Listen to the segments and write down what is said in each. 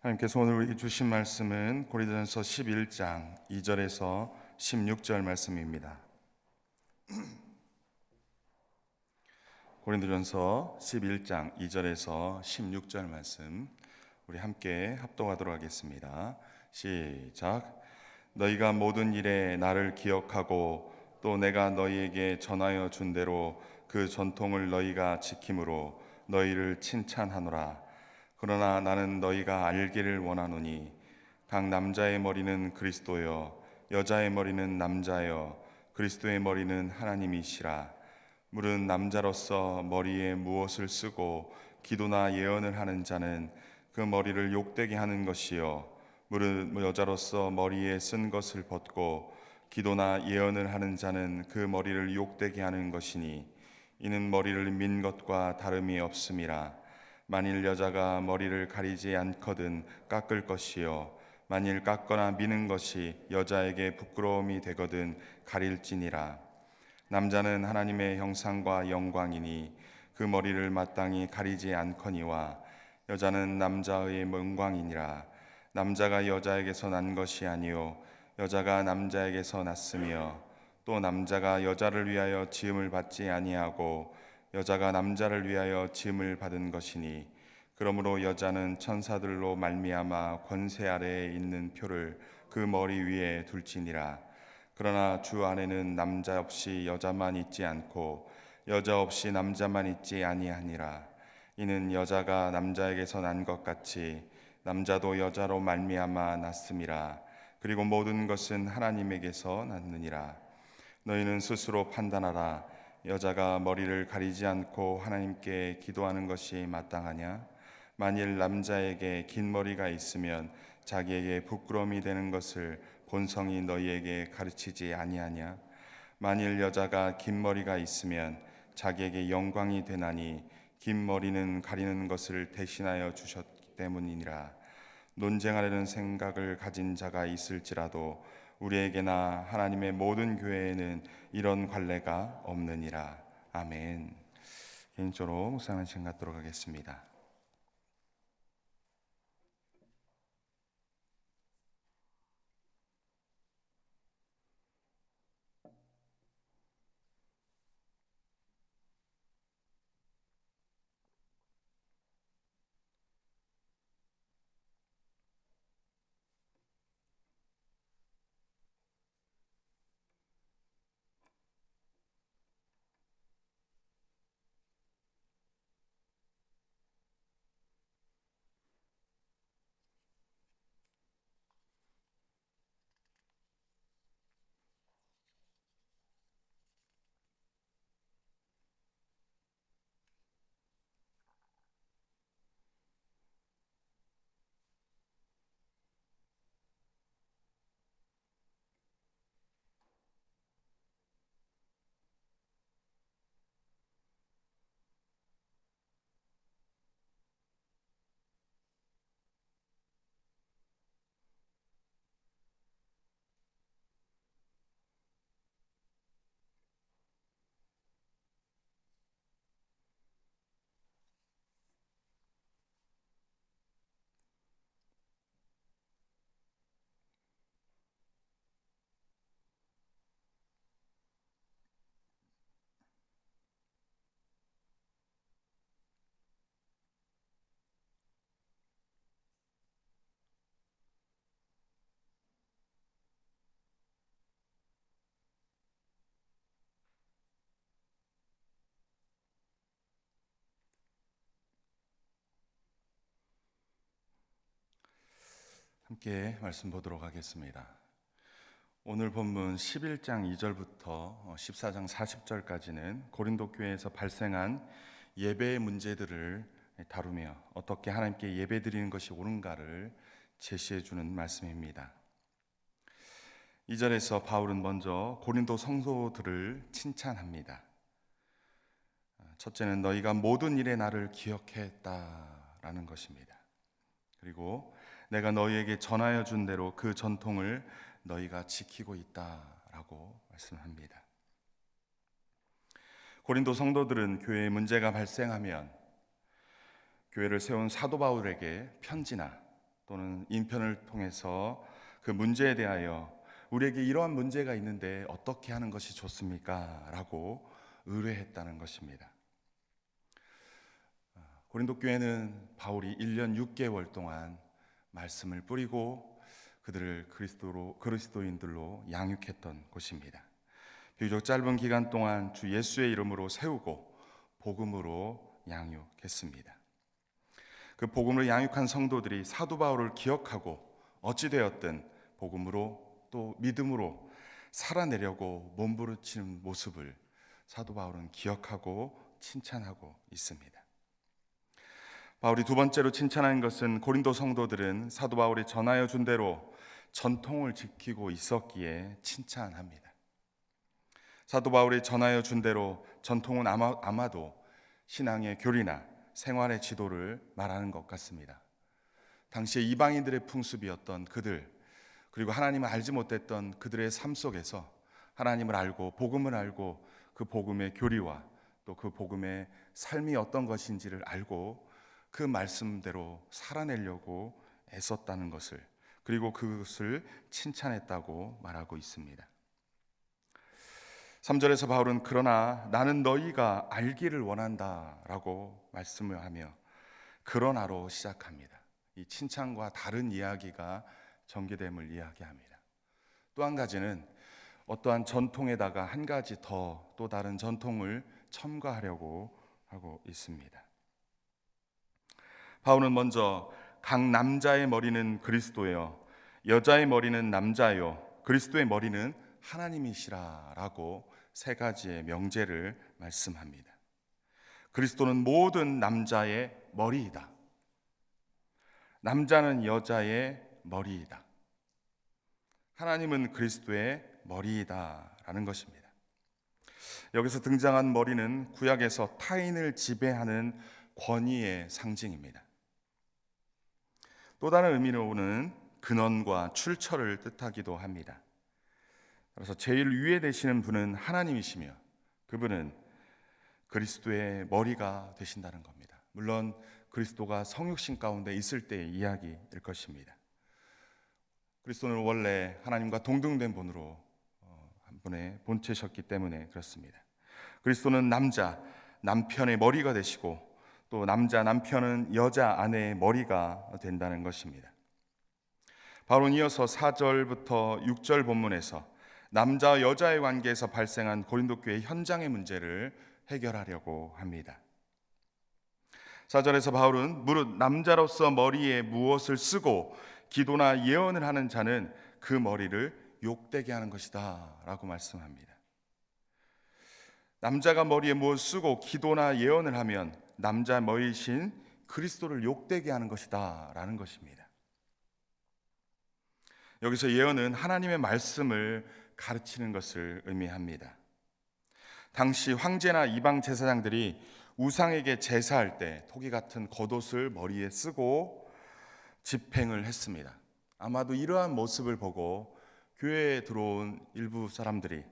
하나님께서 오늘 우리에게 주신 말씀은 고린도전서 11장 2절에서 16절 말씀입니다. 고린도전서 11장 2절에서 16절 말씀 우리 함께 합독하도록 하겠습니다. 시작. 너희가 모든 일에 나를 기억하고 또 내가 너희에게 전하여 준 대로 그 전통을 너희가 지킴으로 너희를 칭찬하노라. 그러나 나는 너희가 알기를 원하노니 각 남자의 머리는 그리스도여 여자의 머리는 남자여 그리스도의 머리는 하나님이시라. 물은 남자로서 머리에 무엇을 쓰고 기도나 예언을 하는 자는 그 머리를 욕되게 하는 것이요 물은 여자로서 머리에 쓴 것을 벗고 기도나 예언을 하는 자는 그 머리를 욕되게 하는 것이니 이는 머리를 민 것과 다름이 없음이라. 만일 여자가 머리를 가리지 않거든 깎을 것이요 만일 깎거나 미는 것이 여자에게 부끄러움이 되거든 가릴지니라. 남자는 하나님의 형상과 영광이니 그 머리를 마땅히 가리지 않거니와 여자는 남자의 영광이니라. 남자가 여자에게서 난 것이 아니요 여자가 남자에게서 났으며 또 남자가 여자를 위하여 지음을 받지 아니하고 여자가 남자를 위하여 지음을 받은 것이니 그러므로 여자는 천사들로 말미암아 권세 아래에 있는 표를 그 머리 위에 둘지니라. 그러나 주 안에는 남자 없이 여자만 있지 않고 여자 없이 남자만 있지 아니하니라. 이는 여자가 남자에게서 난 것 같이 남자도 여자로 말미암아 났음이라. 그리고 모든 것은 하나님에게서 났느니라. 너희는 스스로 판단하라. 여자가 머리를 가리지 않고 하나님께 기도하는 것이 마땅하냐? 만일 남자에게 긴 머리가 있으면 자기에게 부끄러움이 되는 것을 본성이 너희에게 가르치지 아니하냐? 만일 여자가 긴 머리가 있으면 자기에게 영광이 되나니 긴 머리는 가리는 것을 대신하여 주셨기 때문이니라. 논쟁하려는 생각을 가진 자가 있을지라도 우리에게나 하나님의 모든 교회에는 이런 관례가 없느니라. 아멘. 개인적으로 묵상하는 시간 갖도록 하겠습니다. 함께 말씀 보도록 하겠습니다. 오늘 본문 11장 2절부터 14장 40절까지는 고린도 교회에서 발생한 예배의 문제들을 다루며 어떻게 하나님께 예배드리는 것이 옳은가를 제시해 주는 말씀입니다. 2절에서 바울은 먼저 고린도 성도들을 칭찬합니다. 첫째는 너희가 모든 일에 나를 기억했다라는 것입니다. 그리고 내가 너희에게 전하여 준 대로 그 전통을 너희가 지키고 있다라고 말씀합니다. 고린도 성도들은 교회에 문제가 발생하면 교회를 세운 사도 바울에게 편지나 또는 인편을 통해서 그 문제에 대하여 우리에게 이러한 문제가 있는데 어떻게 하는 것이 좋습니까? 라고 의뢰했다는 것입니다. 고린도 교회는 바울이 1년 6개월 동안 말씀을 뿌리고 그들을 그리스도인들로 양육했던 곳입니다. 비교적 짧은 기간 동안 주 예수의 이름으로 세우고 복음으로 양육했습니다. 그 복음으로 양육한 성도들이 사도 바울을 기억하고 어찌되었든 복음으로 또 믿음으로 살아내려고 몸부림치는 모습을 사도 바울은 기억하고 칭찬하고 있습니다. 바울이 두 번째로 칭찬한 것은 고린도 성도들은 사도 바울이 전하여 준 대로 전통을 지키고 있었기에 칭찬합니다. 사도 바울이 전하여 준 대로 전통은 아마도 신앙의 교리나 생활의 지도를 말하는 것 같습니다. 당시에 이방인들의 풍습이었던 그들, 그리고 하나님을 알지 못했던 그들의 삶 속에서 하나님을 알고 복음을 알고 그 복음의 교리와 또 그 복음의 삶이 어떤 것인지를 알고 그 말씀대로 살아내려고 애썼다는 것을, 그리고 그것을 칭찬했다고 말하고 있습니다. 3절에서 바울은 그러나 나는 너희가 알기를 원한다라고 말씀을 하며 그러나로 시작합니다. 이 칭찬과 다른 이야기가 전개됨을 이야기합니다. 또 한 가지는 어떠한 전통에다가 한 가지 또 다른 전통을 첨가하려고 하고 있습니다. 바울은 먼저 각 남자의 머리는 그리스도요 여자의 머리는 남자요 그리스도의 머리는 하나님이시라라고 세 가지의 명제를 말씀합니다. 그리스도는 모든 남자의 머리이다. 남자는 여자의 머리이다. 하나님은 그리스도의 머리이다라는 것입니다. 여기서 등장한 머리는 구약에서 타인을 지배하는 권위의 상징입니다. 또 다른 의미로는 근원과 출처를 뜻하기도 합니다. 그래서 제일 위에 되시는 분은 하나님이시며 그분은 그리스도의 머리가 되신다는 겁니다. 물론 그리스도가 성육신 가운데 있을 때의 이야기일 것입니다. 그리스도는 원래 하나님과 동등된 분으로 한 분의 본체셨기 때문에 그렇습니다. 그리스도는 남편의 머리가 되시고 또 남편은 여자 아내의 머리가 된다는 것입니다. 바울은 이어서 4절부터 6절 본문에서 남자와 여자의 관계에서 발생한 고린도 교회 현장의 문제를 해결하려고 합니다. 4절에서 바울은 무릇 남자로서 머리에 무엇을 쓰고 기도나 예언을 하는 자는 그 머리를 욕되게 하는 것이다 라고 말씀합니다. 남자가 머리에 무엇을 쓰고 기도나 예언을 하면 남자 머리이신 그리스도를 욕되게 하는 것이다 라는 것입니다. 여기서 예언은 하나님의 말씀을 가르치는 것을 의미합니다. 당시 황제나 이방 제사장들이 우상에게 제사할 때 토기 같은 겉옷을 머리에 쓰고 집행을 했습니다. 아마도 이러한 모습을 보고 교회에 들어온 일부 사람들이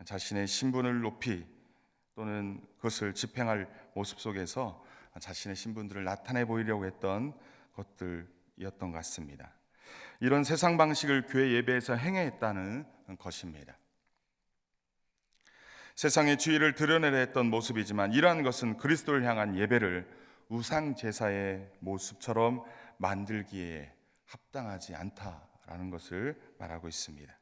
자신의 신분을 높이 또는 그것을 집행할 모습 속에서 자신의 신분들을 나타내 보이려고 했던 것들이었던 것 같습니다. 이런 세상 방식을 교회 예배에서 행했다는 것입니다. 세상의 주의를 드러내려 했던 모습이지만 이러한 것은 그리스도를 향한 예배를 우상 제사의 모습처럼 만들기에 합당하지 않다라는 것을 말하고 있습니다.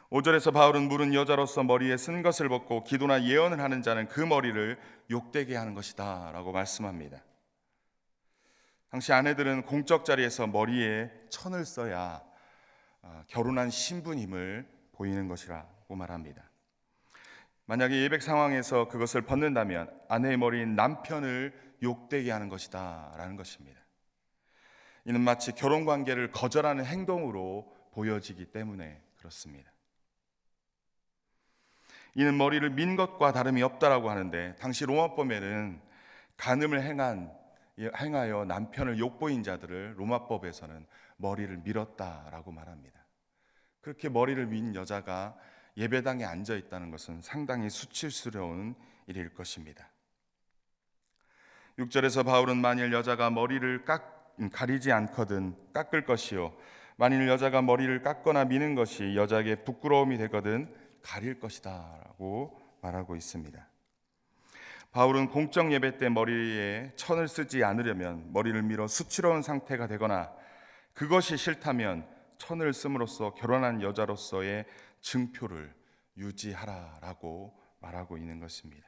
5절에서 바울은 물은 여자로서 머리에 쓴 것을 벗고 기도나 예언을 하는 자는 그 머리를 욕되게 하는 것이다 라고 말씀합니다. 당시 아내들은 공적 자리에서 머리에 천을 써야 결혼한 신부임을 보이는 것이라고 말합니다. 만약에 예백 상황에서 그것을 벗는다면 아내의 머리인 남편을 욕되게 하는 것이다 라는 것입니다. 이는 마치 결혼관계를 거절하는 행동으로 보여지기 때문에 그렇습니다. 이는 머리를 민 것과 다름이 없다라고 하는데 당시 로마법에는 간음을 행하여 남편을 욕보인 자들을 로마법에서는 머리를 밀었다라고 말합니다. 그렇게 머리를 민 여자가 예배당에 앉아 있다는 것은 상당히 수치스러운 일일 것입니다. 6절에서 바울은 만일 여자가 머리를 가리지 않거든 깎을 것이요 만일 여자가 머리를 깎거나 미는 것이 여자에게 부끄러움이 되거든 가릴 것이다 라고 말하고 있습니다. 바울은 공적 예배 때 머리에 천을 쓰지 않으려면 머리를 밀어 수치로운 상태가 되거나 그것이 싫다면 천을 씀으로써 결혼한 여자로서의 증표를 유지하라라고 말하고 있는 것입니다.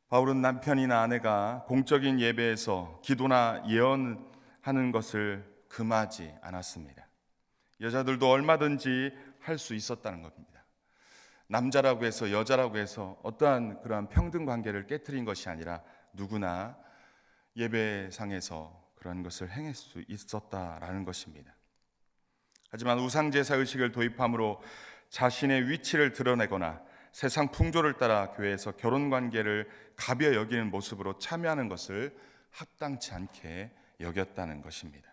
바울은 남편이나 아내가 공적인 예배에서 기도나 예언하는 것을 금하지 않았습니다. 여자들도 얼마든지 할 수 있었다는 겁니다. 남자라고 해서 여자라고 해서 어떠한 그러한 평등 관계를 깨트린 것이 아니라 누구나 예배상에서 그런 것을 행할 수 있었다라는 것입니다. 하지만 우상제사 의식을 도입함으로 자신의 위치를 드러내거나 세상 풍조를 따라 교회에서 결혼관계를 가벼 여기는 모습으로 참여하는 것을 합당치 않게 여겼다는 것입니다.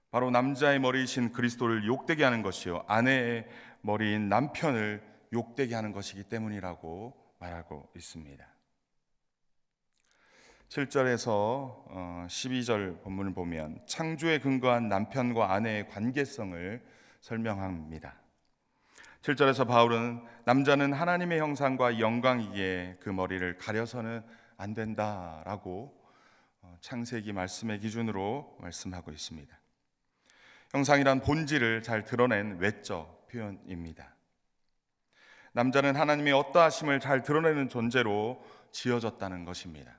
바로 남자의 머리이신 그리스도를 욕되게 하는 것이요 아내의 머리인 남편을 욕되게 하는 것이기 때문이라고 말하고 있습니다. 7절에서 12절 본문을 보면 창조에 근거한 남편과 아내의 관계성을 설명합니다. 7절에서 바울은 남자는 하나님의 형상과 영광이기에 그 머리를 가려서는 안 된다라고 창세기 말씀의 기준으로 말씀하고 있습니다. 형상이란 본질을 잘 드러낸 외적 표현입니다. 남자는 하나님의 어떠하심을 잘 드러내는 존재로 지어졌다는 것입니다.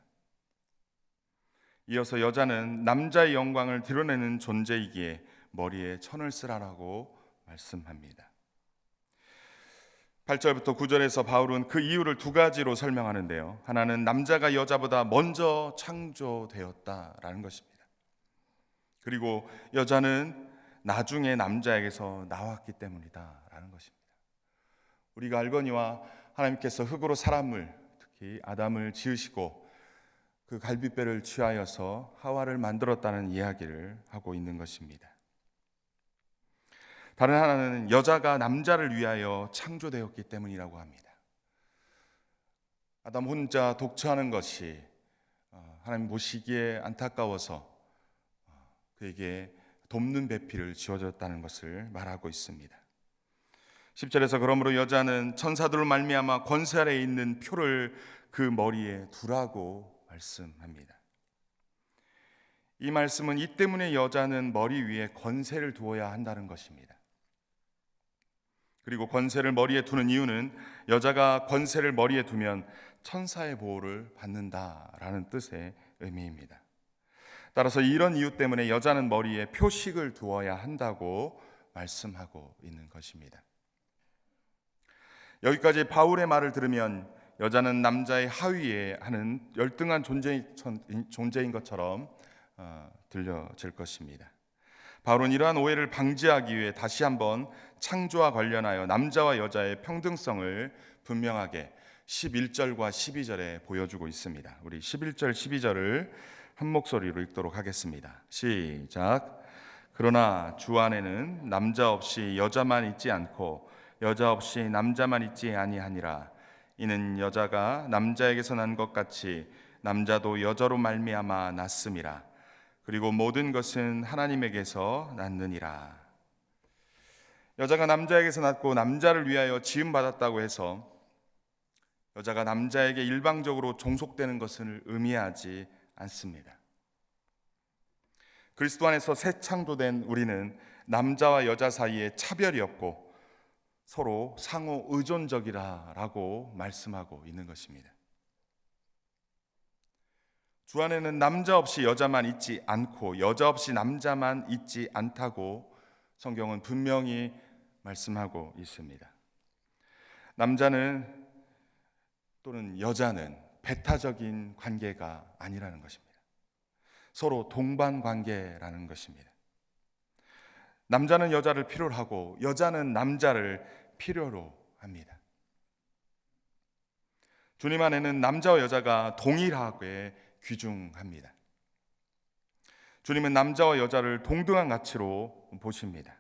이어서 여자는 남자의 영광을 드러내는 존재이기에 머리에 천을 쓰라라고 말씀합니다. 8절부터 9절에서 바울은 그 이유를 두 가지로 설명하는데요. 하나는 남자가 여자보다 먼저 창조되었다라는 것입니다. 그리고 여자는 나중에 남자에게서 나왔기 때문이다라는 것입니다. 우리가 알거니와 하나님께서 흙으로 사람을 특히 아담을 지으시고 그 갈빗배를 취하여서 하와를 만들었다는 이야기를 하고 있는 것입니다. 다른 하나는 여자가 남자를 위하여 창조되었기 때문이라고 합니다. 아담 혼자 독처하는 것이 하나님 보시기에 안타까워서 그에게 돕는 배필을 지어줬다는 것을 말하고 있습니다. 10절에서 그러므로 여자는 천사들로 말미암아 권세 아래에 있는 표를 그 머리에 두라고 말씀합니다. 이 말씀은 이 때문에 여자는 머리 위에 권세를 두어야 한다는 것입니다. 그리고 권세를 머리에 두는 이유는 여자가 권세를 머리에 두면 천사의 보호를 받는다라는 뜻의 의미입니다. 따라서 이런 이유 때문에 여자는 머리에 표식을 두어야 한다고 말씀하고 있는 것입니다. 여기까지 바울의 말을 들으면 여자는 남자의 하위에 하는 열등한 존재인 것처럼 들려질 것입니다. 바울은 이러한 오해를 방지하기 위해 다시 한번 창조와 관련하여 남자와 여자의 평등성을 분명하게 11절과 12절에 보여주고 있습니다. 우리 11절, 12절을 한 목소리로 읽도록 하겠습니다. 시작. 그러나 주 안에는 남자 없이 여자만 있지 않고 여자 없이 남자만 있지 아니하니라. 이는 여자가 남자에게서 난 것 같이 남자도 여자로 말미암아 났음이라. 그리고 모든 것은 하나님에게서 났느니라. 여자가 남자에게서 났고 남자를 위하여 지음 받았다고 해서 여자가 남자에게 일방적으로 종속되는 것을 의미하지 않습니다. 그리스도 안에서 새 창조된 우리는 남자와 여자 사이에 차별이 없고 서로 상호 의존적이라고 말씀하고 있는 것입니다. 주 안에는 남자 없이 여자만 있지 않고 여자 없이 남자만 있지 않다고 성경은 분명히 말씀하고 있습니다. 남자는 또는 여자는 배타적인 관계가 아니라는 것입니다. 서로 동반 관계라는 것입니다. 남자는 여자를 필요로 하고 여자는 남자를 필요로 합니다. 주님 안에는 남자와 여자가 동일하게 귀중합니다. 주님은 남자와 여자를 동등한 가치로 보십니다.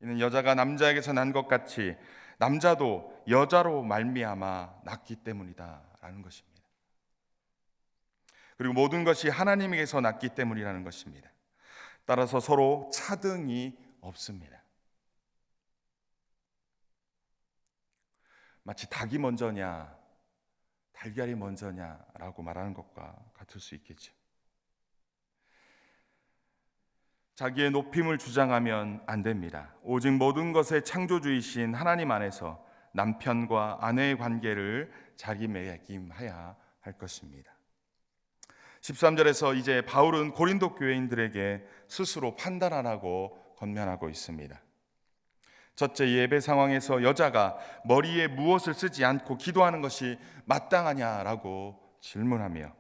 이는 여자가 남자에게서 난 것 같이 남자도 여자로 말미암아 났기 때문이다라는 것입니다. 그리고 모든 것이 하나님에게서 났기 때문이라는 것입니다. 따라서 서로 차등이 없습니다. 마치 닭이 먼저냐 달걀이 먼저냐라고 말하는 것과 같을 수 있겠죠. 자기의 높임을 주장하면 안 됩니다. 오직 모든 것의 창조주이신 하나님 안에서 남편과 아내의 관계를 자리매김해야 할 것입니다. 13절에서 이제 바울은 고린도 교회인들에게 스스로 판단하라고 권면하고 있습니다. 첫째, 예배 상황에서 여자가 머리에 무엇을 쓰지 않고 기도하는 것이 마땅하냐라고 질문하며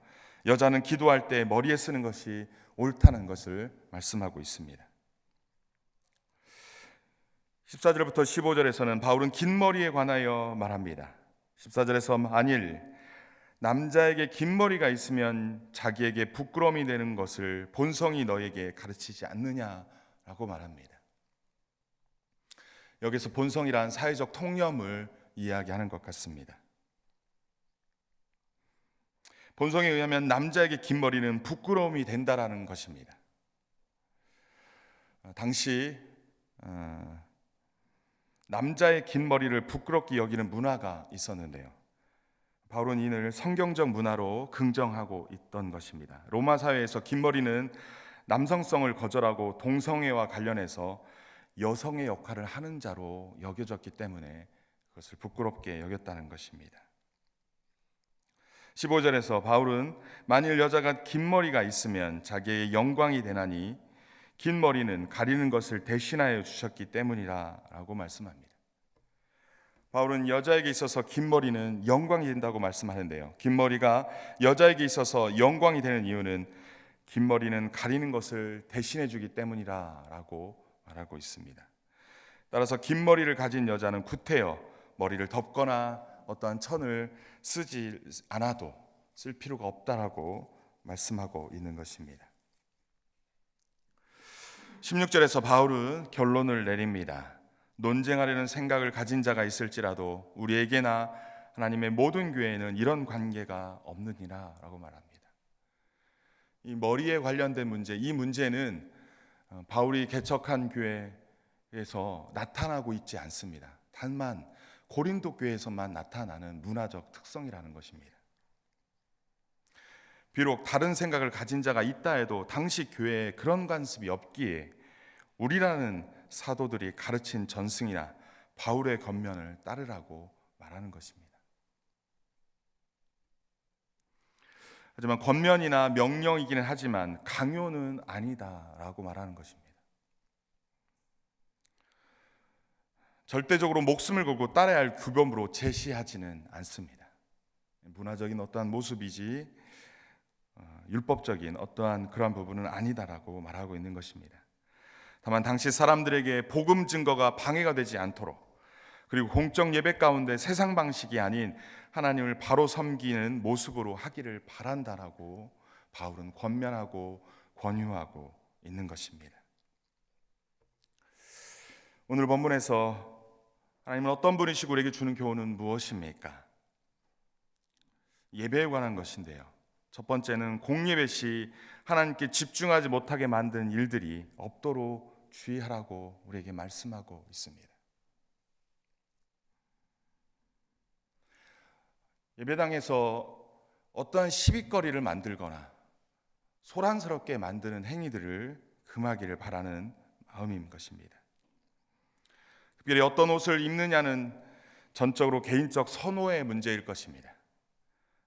여자는 기도할 때 머리에 쓰는 것이 옳다는 것을 말씀하고 있습니다. 14절부터 15절에서는 바울은 긴 머리에 관하여 말합니다. 14절에서 만일 남자에게 긴 머리가 있으면 자기에게 부끄러움이 되는 것을 본성이 너에게 가르치지 않느냐라고 말합니다. 여기서 본성이란 사회적 통념을 이야기하는 것 같습니다. 본성에 의하면 남자에게 긴 머리는 부끄러움이 된다라는 것입니다. 당시 남자의 긴 머리를 부끄럽게 여기는 문화가 있었는데요. 바울은 이를 성경적 문화로 긍정하고 있던 것입니다. 로마 사회에서 긴 머리는 남성성을 거절하고 동성애와 관련해서 여성의 역할을 하는 자로 여겨졌기 때문에 그것을 부끄럽게 여겼다는 것입니다. 15절에서 바울은 만일 여자가 긴 머리가 있으면 자기의 영광이 되나니 긴 머리는 가리는 것을 대신하여 주셨기 때문이라 라고 말씀합니다. 바울은 여자에게 있어서 긴 머리는 영광이 된다고 말씀하는데요. 긴 머리가 여자에게 있어서 영광이 되는 이유는 긴 머리는 가리는 것을 대신해 주기 때문이라 라고 말하고 있습니다. 따라서 긴 머리를 가진 여자는 구태여 머리를 덮거나 어떠한 천을 쓰지 않아도 쓸 필요가 없다라고 말씀하고 있는 것입니다. 16절에서 바울은 결론을 내립니다. 논쟁하려는 생각을 가진 자가 있을지라도 우리에게나 하나님의 모든 교회에는 이런 관계가 없느니라 라고 말합니다. 이 머리에 관련된 문제, 이 문제는 바울이 개척한 교회에서 나타나고 있지 않습니다. 단만 고린도 교회에서만 나타나는 문화적 특성이라는 것입니다. 비록 다른 생각을 가진 자가 있다 해도 당시 교회에 그런 관습이 없기에 우리라는 사도들이 가르친 전승이나 바울의 권면을 따르라고 말하는 것입니다. 하지만 권면이나 명령이기는 하지만 강요는 아니다라고 말하는 것입니다. 절대적으로 목숨을 걸고 따라야 할 규범으로 제시하지는 않습니다. 문화적인 어떠한 모습이지 율법적인 어떠한 그러한 부분은 아니다라고 말하고 있는 것입니다. 다만 당시 사람들에게 복음 증거가 방해가 되지 않도록 그리고 공적 예배 가운데 세상 방식이 아닌 하나님을 바로 섬기는 모습으로 하기를 바란다라고 바울은 권면하고 권유하고 있는 것입니다. 오늘 본문에서 하나님은 어떤 분이시고 우리에게 주는 교훈은 무엇입니까? 예배에 관한 것인데요. 첫 번째는 공예배 시 하나님께 집중하지 못하게 만든 일들이 없도록 주의하라고 우리에게 말씀하고 있습니다. 예배당에서 어떠한 시비거리를 만들거나 소란스럽게 만드는 행위들을 금하기를 바라는 마음인 것입니다. 특별히 어떤 옷을 입느냐는 전적으로 개인적 선호의 문제일 것입니다.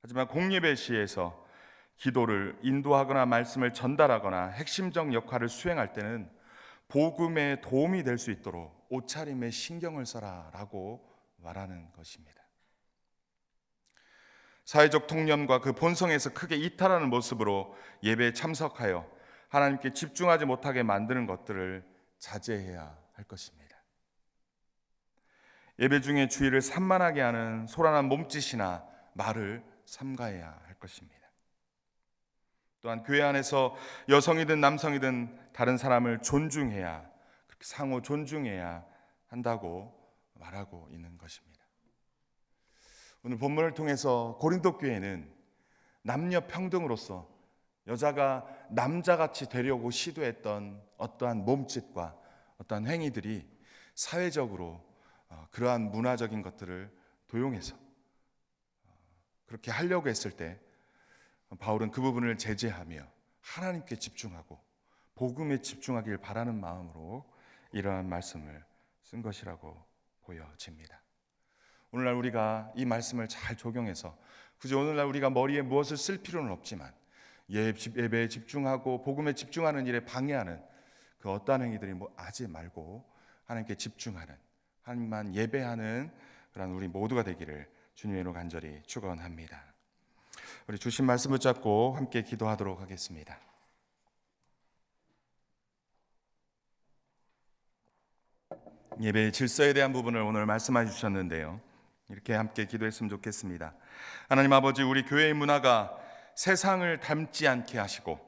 하지만 공예배 시에서 기도를 인도하거나 말씀을 전달하거나 핵심적 역할을 수행할 때는 복음에 도움이 될 수 있도록 옷차림에 신경을 써라라고 말하는 것입니다. 사회적 통념과 그 본성에서 크게 이탈하는 모습으로 예배에 참석하여 하나님께 집중하지 못하게 만드는 것들을 자제해야 할 것입니다. 예배 중에 주의를 산만하게 하는 소란한 몸짓이나 말을 삼가해야 할 것입니다. 또한 교회 안에서 여성이든 남성이든 다른 사람을 존중해야, 상호 존중해야 한다고 말하고 있는 것입니다. 오늘 본문을 통해서 고린도 교회는 남녀 평등으로서 여자가 남자같이 되려고 시도했던 어떠한 몸짓과 어떠한 행위들이 사회적으로 그러한 문화적인 것들을 도용해서 그렇게 하려고 했을 때 바울은 그 부분을 제재하며 하나님께 집중하고 복음에 집중하길 바라는 마음으로 이러한 말씀을 쓴 것이라고 보여집니다. 오늘날 우리가 이 말씀을 잘 적용해서 굳이 오늘날 우리가 머리에 무엇을 쓸 필요는 없지만 예배에 집중하고 복음에 집중하는 일에 방해하는 그 어떠한 행위들이 하지 말고 하나님께 집중하는, 하나님만 예배하는 그런 우리 모두가 되기를 주님의 이름으로 간절히 축원합니다. 우리 주신 말씀 붙잡고 함께 기도하도록 하겠습니다. 예배의 질서에 대한 부분을 오늘 말씀해 주셨는데요, 이렇게 함께 기도했으면 좋겠습니다. 하나님 아버지, 우리 교회의 문화가 세상을 닮지 않게 하시고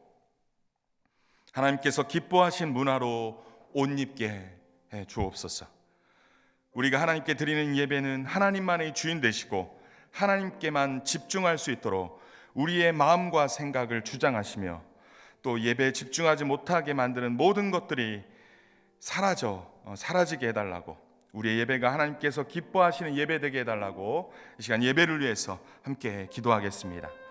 하나님께서 기뻐하신 문화로 옷 입게 해 주옵소서. 우리가 하나님께 드리는 예배는 하나님만의 주인 되시고 하나님께만 집중할 수 있도록 우리의 마음과 생각을 주장하시며 또 예배에 집중하지 못하게 만드는 모든 것들이 사라지게 해달라고, 우리의 예배가 하나님께서 기뻐하시는 예배 되게 해달라고 이 시간 예배를 위해서 함께 기도하겠습니다.